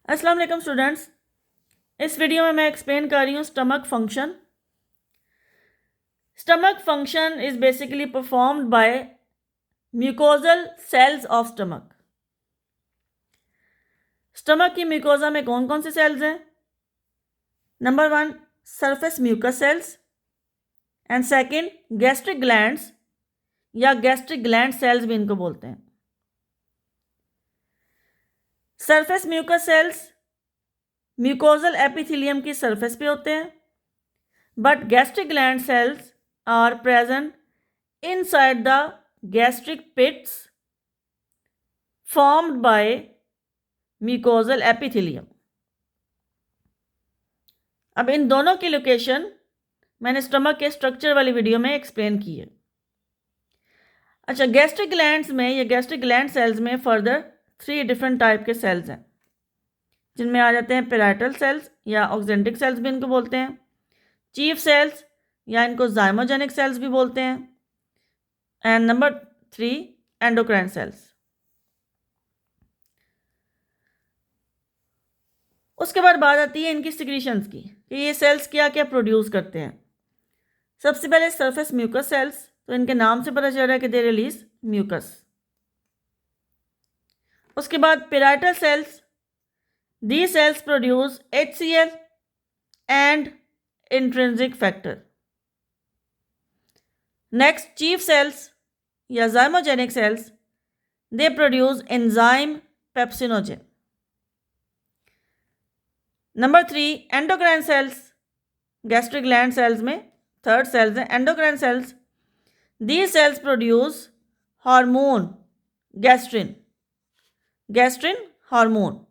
अस्सलाम वालेकुम स्टूडेंट्स। इस वीडियो में मैं एक्सप्लेन कर रही हूँ stomach function. Stomach function is basically performed by mucosal cells of stomach. Stomach की म्यूकोजा में कौन कौन से सेल्स हैं? Number 1 surface mucus cells and second gastric glands या गैस्ट्रिक ग्लैंड सेल्स भी इनको बोलते हैं। Surface mucus cells mucosal epithelium की सरफेस पे होते हैं, but gastric gland cells are present inside the gastric pits formed by mucosal epithelium। अब इन दोनों की लोकेशन मैंने स्टमक के स्ट्रक्चर वाली वीडियो में एक्सप्लेन की है। अच्छा, गैस्ट्रिक ग्लैंड्स में या गैस्ट्रिक ग्लैंड सेल्स में फर्दर 3 डिफरेंट टाइप के सेल्स हैं, जिनमें आ जाते हैं पेराइटल सेल्स या ऑक्जेंटिक सेल्स भी इनको बोलते हैं, चीफ सेल्स या इनको जाइमोजेनिक सेल्स भी बोलते हैं, एंड नंबर 3 एंडोक्राइन सेल्स। उसके बाद बात आती है इनकी सिक्रीशंस की कि ये सेल्स क्या क्या प्रोड्यूस करते हैं। सबसे पहले सरफेस म्यूकस सेल्स, तो इनके नाम से पता चल रहा है कि दे रिलीज म्यूकस। उसके बाद parietal cells, the cells produce HCl and intrinsic factor. Next chief cells या zymogenic cells, they produce enzyme pepsinogen. Number 3 endocrine cells, gastric gland cells में थर्ड सेल्स हैं endocrine cells. These cells produce hormone gastrin hormone.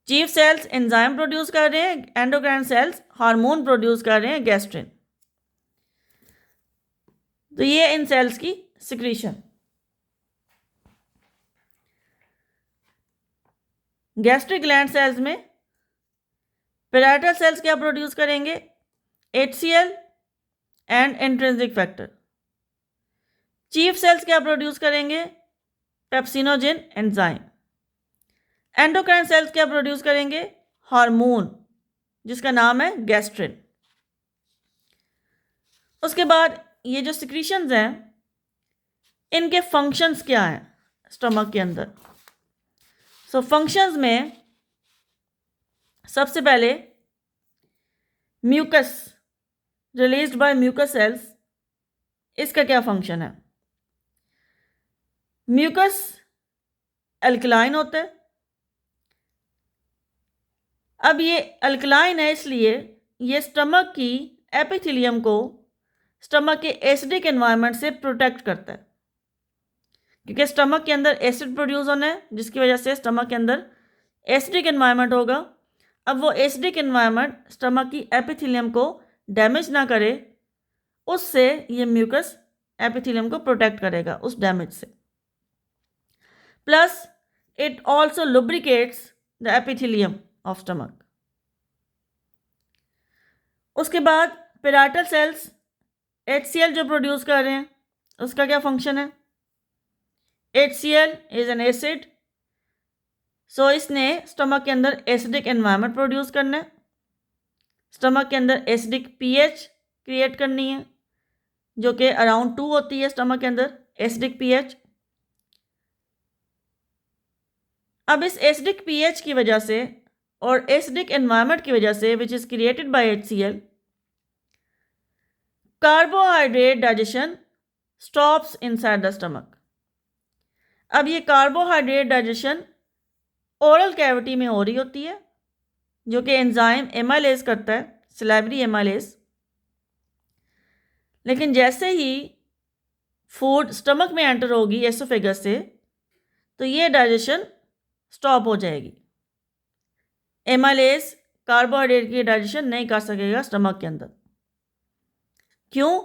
Chief cells enzyme produce कर रहे हैं, endocrine sales hormone produce कर रहे हैं gastrin. तो ये इन सेल्स की सिक्रीशन। गैस्ट्रिक ग्लैंड सेल्स में पेराइटल सेल्स क्या प्रोड्यूस करेंगे? HCl and intrinsic factor. Chief cells क्या प्रोड्यूस करेंगे? Pepsinogen enzyme. एंडोक्राइन सेल्स क्या प्रोड्यूस करेंगे? हार्मोन, जिसका नाम है गैस्ट्रिन। उसके बाद ये जो सिक्रीशंस हैं, इनके फंक्शंस क्या हैं स्टमक के अंदर? सो फंक्शंस में सबसे पहले mucus released by mucus cells, इसका क्या फंक्शन है? म्यूकस अल्कलाइन होता है। अब ये अल्कलाइन है, इसलिए ये स्टमक की एपिथेलियम को स्टमक के एसिडिक एनवायरनमेंट से प्रोटेक्ट करता है, क्योंकि स्टमक के अंदर एसिड प्रोड्यूस होना है, जिसकी वजह से स्टमक के अंदर एसिडिक एनवायरनमेंट होगा। अब वो एसिडिक एनवायरनमेंट स्टमक की एपिथेलियम को डैमेज ना करे, उससे ये म्यूकस एपिथेलियम को प्रोटेक्ट करेगा उस डैमेज से। Plus it also lubricates the epithelium of stomach. उसके बाद पेराइटल सेल्स HCl जो प्रोड्यूस कर रहे हैं, उसका क्या फंक्शन है? HCl इज एन एसिड, सो इसने स्टमक के अंदर एसिडिक एनवायरनमेंट प्रोड्यूस करना है, स्टमक के अंदर एसिडिक pH क्रिएट करनी है, जो कि अराउंड 2 होती है स्टमक के अंदर एसिडिक pH। अब इस एसिडिक pH की वजह से और एसिडिक एनवायरनमेंट की वजह से which is created by HCl, carbohydrate digestion stops inside the stomach. अब ये कार्बोहाइड्रेट डाइजेशन ओरल कैविटी में हो रही होती है, जो कि एंजाइम एमाइलेज करता है, सलाइवरी एमाइलेज। लेकिन जैसे ही फूड स्टमक में एंटर होगी एसोफेगस से, तो ये डाइजेशन स्टॉप हो जाएगी। एमाइलेज कार्बोहाइड्रेट की डाइजेशन नहीं कर सकेगा स्टमक के अंदर। क्यों?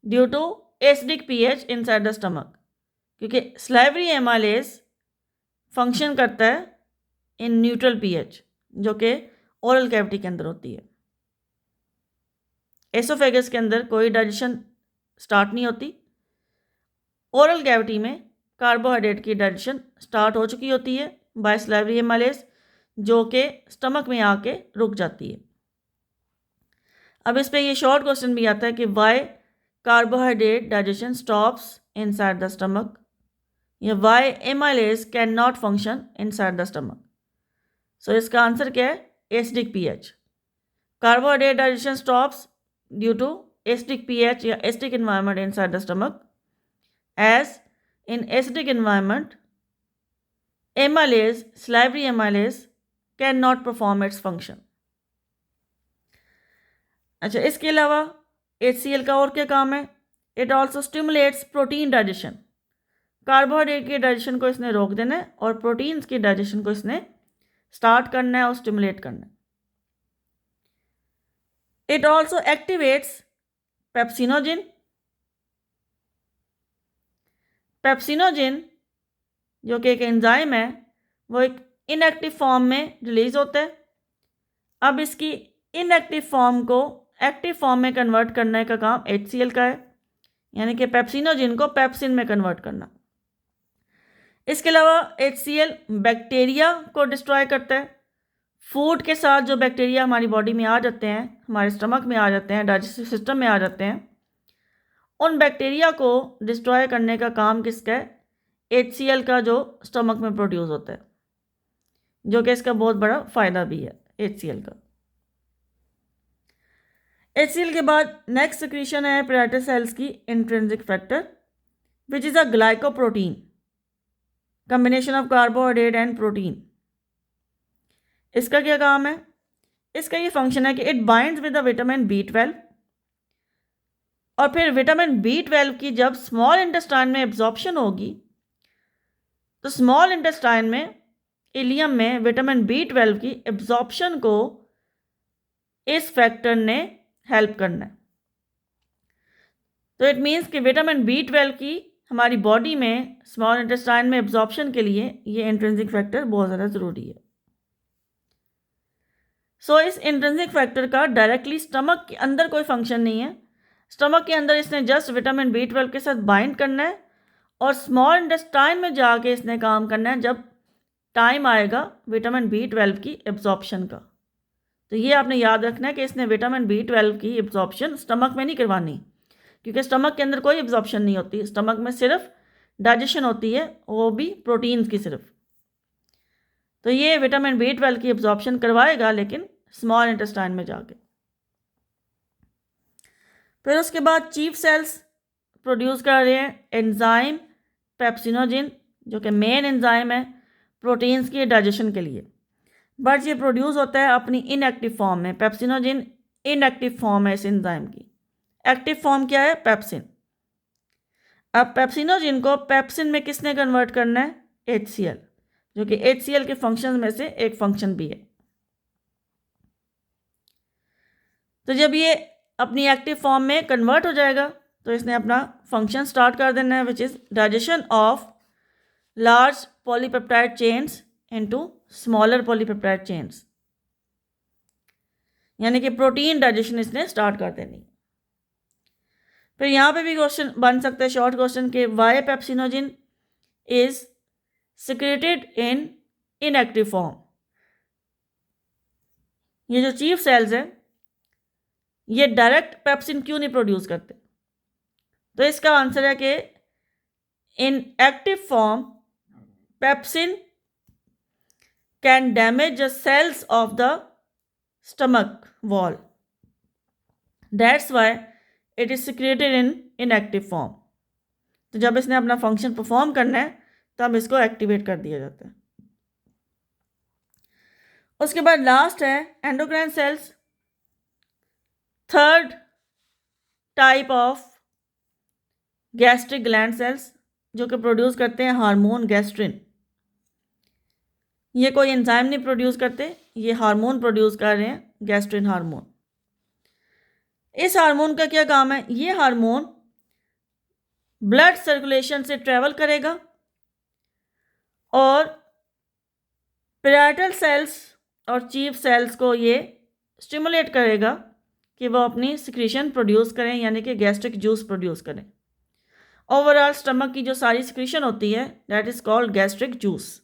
Due to acidic pH inside the stomach, क्योंकि सलाइवरी एमाइलेज फंक्शन करता है इन न्यूट्रल pH, जो कि ओरल कैविटी के अंदर होती है। एसोफेगस के अंदर कोई डाइजेशन स्टार्ट नहीं होती, ओरल कैविटी में कार्बोहाइड्रेट की डाइजेशन स्टार्ट हो चुकी होती है बाय सलाइवरी एमाइलेज, जो कि स्टमक में आके रुक जाती है। अब इस पे ये शॉर्ट क्वेश्चन भी आता है कि why carbohydrate digestion stops inside the stomach, या why amylase can not function inside the stomach. So इसका आंसर क्या है? Acidic pH. Carbohydrate digestion stops due to acidic pH या acidic environment inside the stomach, as in acidic environment amylase, salivary amylase cannot perform its function। अच्छा, इसके अलावा HCl का और क्या काम है? It also stimulates protein digestion. Carbohydrate के डाइजेशन को इसने रोक देना है और प्रोटीन्स के डाइजेशन को इसने स्टार्ट करना है और स्टिमुलेट करना है। It also activates pepsinogen. Pepsinogen जो कि एक एंजाइम है, वो एक इनएक्टिव फॉर्म में रिलीज होता है। अब इसकी इनएक्टिव फॉर्म को एक्टिव फॉर्म में कन्वर्ट करने का काम HCl का है, यानी कि पेप्सिनोजिन को पेप्सिन में कन्वर्ट करना। इसके अलावा HCl बैक्टीरिया को डिस्ट्रॉय करता है। फूड के साथ जो बैक्टीरिया हमारी बॉडी में आ जाते हैं, हमारे स्टमक में आ जाते हैं, डाइजेस्टिव सिस्टम में आ जाते हैं, उन बैक्टीरिया को डिस्ट्रॉय करने का काम किसका है? HCl का, जो स्टमक में प्रोड्यूस होता है, जो कि इसका बहुत बड़ा फ़ायदा भी है HCl का। HCl के बाद नेक्स्ट सिक्रीशन है पैराइटल सेल्स की intrinsic factor, which is a glycoprotein, combination of carbohydrate and protein. इसका क्या काम है? इसका ये फंक्शन है कि it binds with the vitamin B12, और फिर विटामिन B12 की जब स्मॉल इंटेस्टाइन में एब्जॉर्प्शन होगी, तो स्मॉल इंटेस्टाइन में, इलियम में, विटामिन B12 की एब्जॉर्प्शन को इस फैक्टर ने हेल्प करना है। तो इट मीन्स कि विटामिन B12 की हमारी बॉडी में स्मॉल इंटेस्टाइन में एब्जॉर्प्शन के लिए ये इंट्रिंसिक फैक्टर बहुत ज़्यादा ज़रूरी है। सो इस इंट्रिंसिक फैक्टर का डायरेक्टली स्टमक के अंदर कोई फंक्शन नहीं है। स्टमक के अंदर इसने जस्ट विटामिन B12 के साथ बाइंड करना है और स्मॉल इंटेस्टाइन में जाके इसने काम करना है जब टाइम आएगा विटामिन B12 की एब्जॉर्प्शन का। तो ये आपने याद रखना है कि इसने विटामिन B12 की एब्जॉर्प्शन स्टमक में नहीं करवानी, क्योंकि स्टमक के अंदर कोई एब्जॉर्प्शन नहीं होती। स्टमक में सिर्फ डाइजेशन होती है, वो भी प्रोटीन्स की सिर्फ। तो ये विटामिन B12 की एब्जॉर्प्शन करवाएगा, लेकिन स्मॉल इंटेस्टाइन में जाके। फिर उसके बाद चीफ सेल्स प्रोड्यूस कर रहे हैं एंजाइम पेप्सिनोजिन, जो कि मेन एंजाइम है प्रोटीन्स के डाइजेशन के लिए, बट ये प्रोड्यूस होता है अपनी इनएक्टिव फॉर्म में। पेप्सिनोजिन इनएक्टिव फॉर्म है इस एंजाइम की। एक्टिव फॉर्म क्या है? पेप्सिन। अब पेप्सिनोजिन को पेप्सिन में किसने कन्वर्ट करना है? HCl, जो कि HCl के फंक्शन में से एक फंक्शन भी है। तो जब ये अपनी एक्टिव फॉर्म में कन्वर्ट हो जाएगा, तो इसने अपना फंक्शन स्टार्ट कर देना है, which is digestion of large polypeptide chains into smaller polypeptide chains, यानी कि प्रोटीन डाइजेशन इसने स्टार्ट कर देनी। फिर यहाँ पे भी क्वेश्चन बन सकता है, शॉर्ट क्वेश्चन, के why pepsinogen is secreted in inactive form. ये जो चीफ सेल्स हैं, ये डायरेक्ट पेप्सिन क्यों नहीं प्रोड्यूस करते? तो इसका आंसर है कि in active form pepsin can damage the cells of the stomach wall, that's why it is secreted in inactive form. तो जब इसने अपना फंक्शन परफॉर्म करना है, तब इसको एक्टिवेट कर दिया जाता है। उसके बाद लास्ट है endocrine cells, third type of gastric gland sales, जो कि प्रोड्यूस करते हैं हार्मोन गैस्ट्रिन। ये कोई एंजाइम नहीं प्रोड्यूस करते, ये हार्मोन प्रोड्यूस कर रहे हैं, गैस्ट्रिन हार्मोन। इस हार्मोन का क्या काम है? ये हार्मोन ब्लड सर्कुलेशन से ट्रेवल करेगा और पैराइटल सेल्स और चीफ सेल्स को ये स्टिमुलेट करेगा कि वो अपनी सिक्रीशन प्रोड्यूस करें, यानी कि गैस्ट्रिक जूस प्रोड्यूस करें। ओवरऑल स्टमक की जो सारी सिक्रीशन होती है, that is called gastric juice.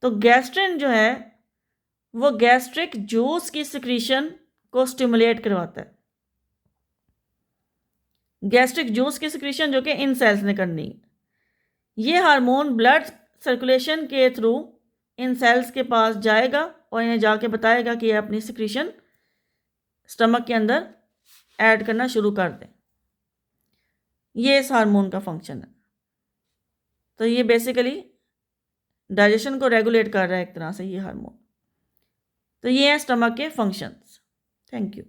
तो गैस्ट्रिन जो है, वो गैस्ट्रिक जूस की सिक्रीशन को स्टिमुलेट करवाता है। गैस्ट्रिक जूस की सिक्रीशन जो कि इन सेल्स ने करनी है। ये हार्मोन ब्लड सर्कुलेशन के थ्रू इन सेल्स के पास जाएगा और इन्हें जाके बताएगा कि ये अपनी सिक्रीशन स्टमक के अंदर ऐड करना शुरू कर दें। ये इस हार्मोन का फंक्शन है। तो ये बेसिकली डाइजेशन को रेगुलेट कर रहा है एक तरह से ये हार्मोन। तो ये है स्टमक के फंक्शंस। Thank you.